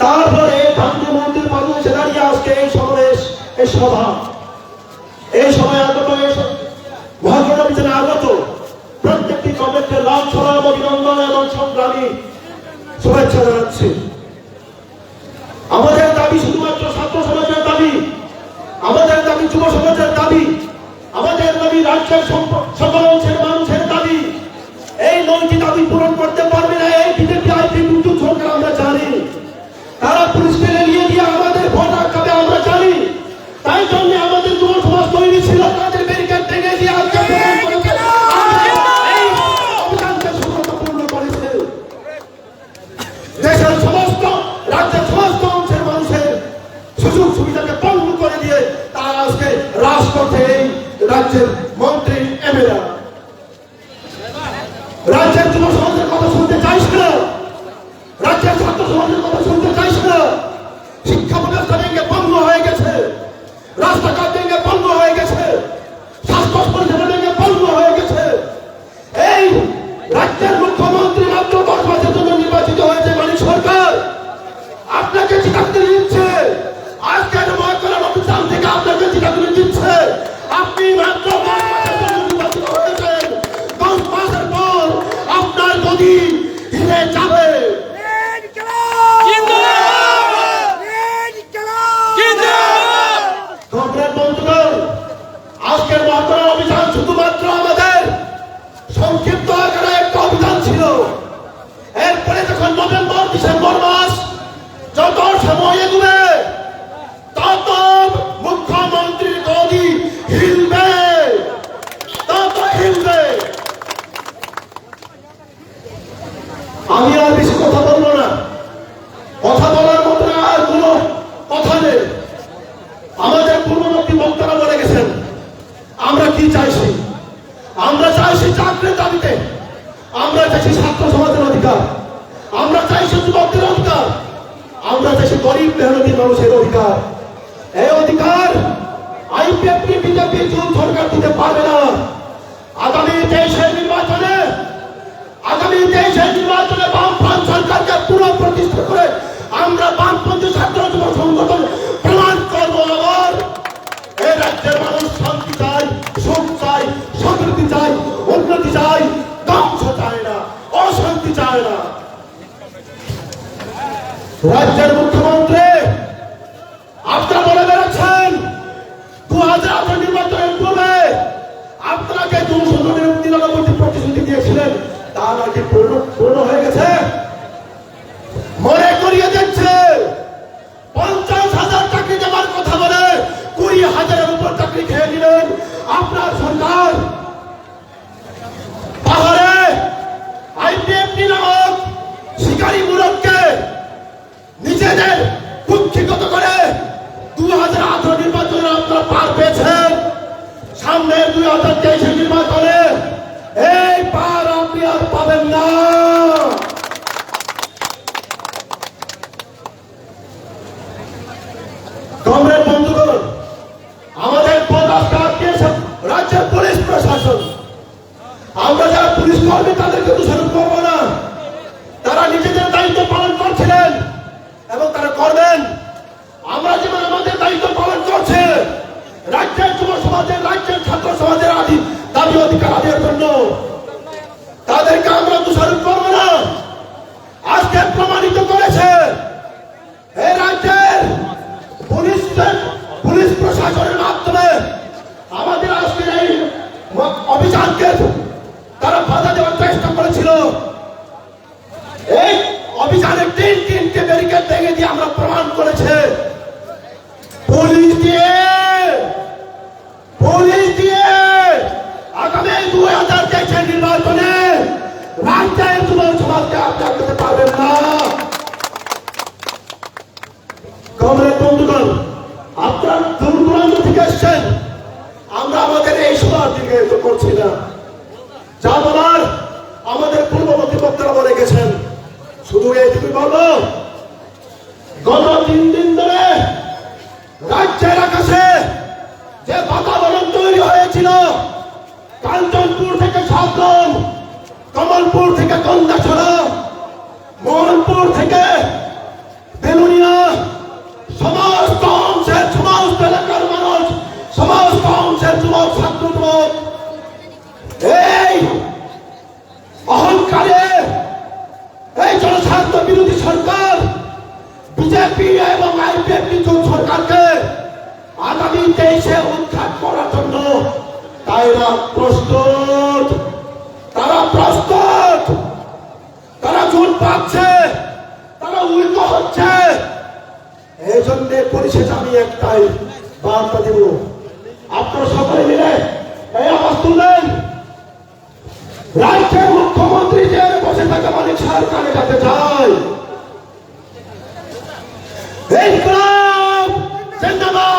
তারপরে গান্ধী মন্দির পাশে দাঁড়িয়ে আজকে এই সমাবেশ, এই সভা, এই সময় আগত মহাজন অভিযানে আগত প্রত্যেকটি কমিটিকে লাল ছড়াম অভিনন্দন এবং সংগ্রামী শুভেচ্ছা জানাচ্ছি। আমাদের দাবি শুধুমাত্র ছাত্র সমাজের দাবি, আমাদের দাবি যুব সমাজের দাবি, আমাদের দাবি রাজ্যের সকল অংশের মানুষের দাবি। এই 9টি দাবি পূরণ করতে পারবে না এই বিজেপি আইপি বিদ্যুৎ সরকার, আমরা জানি। তারা পুলিশকে নিয়ে দিয়ে আমাদের ভোট আটকাবে, আমরা জানি। তাই জন্য আমাদের যুব সমাজ তৈরি ছিল, তাদের ব্যারিকেড ভেঙে দিয়ে আজকে অভিযানকে সফলতাপূর্ণ করেছে। দেশের সমস্ত রাজ্যের সমস্ত অংশের মানুষের সুযোগ সুবিধাকে বন্ধ করে দিয়ে তারা আজকে রাজপথে এই রাজ্যের মন্ত্রী এমএলএ রাজ্যের যুব সমাজের কথা শুনতে চাইছে না, রাজ্যের ছাত্র সমাজের কথা শুনতে চাইছে না। শিক্ষা ব্যবস্থা ভেঙে বন্ধ হয়ে গেছে, রাস্তাঘাট ভেঙে বন্ধ হয়ে গেছে, স্বাস্থ্য পরিষেবা ভেঙে বন্ধ হয়ে গেছে। এই রাজ্যের মুখ্যমন্ত্রী মাত্র 10 মাসের জন্য নির্বাচিত হয়েছে মানিক সরকার, আপনাকে চিতাগুলি দিচ্ছে। আজকের মহাকরণ অভিযান থেকে আপনাকে চিতাগুলি দিচ্ছে। আপনি মাত্র 10 মাসের জন্য নির্বাচিত হয়েছেন, 10 মাসের পর আপনার গদি হিলে যাবে। আজকের মহাকরণ অভিযান শুধুমাত্র আমাদের সংক্ষিপ্ত আকারে একটা অভিযান ছিল। এরপরে যখন নভেম্বর ডিসেম্বর মাস যত সময় এগুবে তত মুখ্যমন্ত্রীর গদি হিলবে, তত হিলবে। আমি আর বেশি কথা বলবো না, কথা বলার মতো আর কোনো কথা নেই। আমাদের পূর্ববর্তী বক্তারা বলে গেছেন আমরা কি চাইছি। আমরা চাইছি চাকরির দাবিতে, আমরা চাইছি ছাত্র সমাজের অধিকার, আমরা চাইছি যুবকদের অধিকার, আমরা চাইছি গরিব মেহনতি মানুষের অধিকার। এই অধিকার আইপিএফটি বিজেপি সরকার দিতে পারবে না। আগামী 23-এর নির্বাচনে বামফ্রন্ট সরকারকে পুনঃপ্রতিষ্ঠা করে আমরা বামপন্থী ছাত্র যুব সংগঠন প্রমাণ করবো আবার এই রাজ্যের মানুষ শান্তি চায়, সুখ চায়, সমৃদ্ধি চায়, উন্নতি চায়, ধ্বংস চায় না, অশান্তি চায় না। রাজ্যের মুখ্যমন্ত্রী আপনারা বলে বেড়াচ্ছেন 2018 নির্বাচনের পূর্বে আপনাকে 299টি প্রতিশ্রুতি দিয়েছিলেন, তা নাকি পূর্ণ হয়ে গেছে। মনে করিয়ে দিচ্ছে 50,000 চাকরি দেওয়ার কথা বলে 20,000-এর উপর চাকরি খেয়ে নিলেন আপনার সরকার। পাহাড়ে আইপিএফটি নামক শিকারী মূলককে নিজেদের কুক্ষিগত করে 2018 নির্বাচনে আপনারা পার পেয়েছেন। সামনে 2023 নির্বাচনে এই পার আপনি আর পাবেন না। কমরেড বন্ধুগণ, আমাদের রাজ্যের পুলিশ প্রশাসন, আমরা যারা পুলিশ কর্মী তাদেরকে দোষারোপ করবো না। তারা নিজেদের দায়িত্ব পালন করছিলেন এবং তারা করবেন। আমরা যেমন আমাদের দায়িত্ব পালন করছে রাজ্যের যুব সমাজের, রাজ্যের ছাত্র সমাজের দাবি অধিকার আদায়ের জন্য, তাদেরকে আমরা দোষারোপ করবো না। আজকে প্রমাণিত করেছে এই রাজ্যের পুলিশ প্রশাসনের মাধ্যমে আমাদের আজকের এই অভিযানকে তারা বাধা দেওয়ার চেষ্টা করেছিল। এই অভিযানে 3টি ব্যারিকেড ভেঙে দিয়ে আমরা প্রমাণ করেছে পুলিশ দিয়ে আগামী 2023 নির্বাচনে রাজ্যের যুব সমাজকে আপনার করতে পারবেন না। কমরেড বন্ধুগণ, আপনারা দূর দূরান্ত থেকে এসছেন, আমরা আমাদের এই সভার দিকে করছি না। যা বলার আমাদের পূর্ববর্তী বক্তারা বলে গেছেন। শুধু এইটুকু বলবো, গত 3 দিন ধরে রাজ্যের আকাশে যে বাতাবরণ তৈরি হয়েছিল, কাঞ্চনপুর থেকে সাবরুম, কমলপুর থেকে কন্দাছড়া, মোহনপুর থেকে বেলুনিয়া বিজেপি এবং আইপিএফ নতুন সরকারকে আগামী 23-এ উৎখাত করার জন্য তারা প্রস্তুত, তারা জোর পাচ্ছে, তারা উল্টো হচ্ছে। এই জন্য পরিশেষে আমি একটাই বার্তা দেব, আপনারা সকলে মিলে এই আওয়াজ তুললেন, রাজ্যের মুখ্যমন্ত্রী যে বসে থাকে মানিক সাহেব কানে কাছে যায়। ইনকলাব জিন্দাবাদ।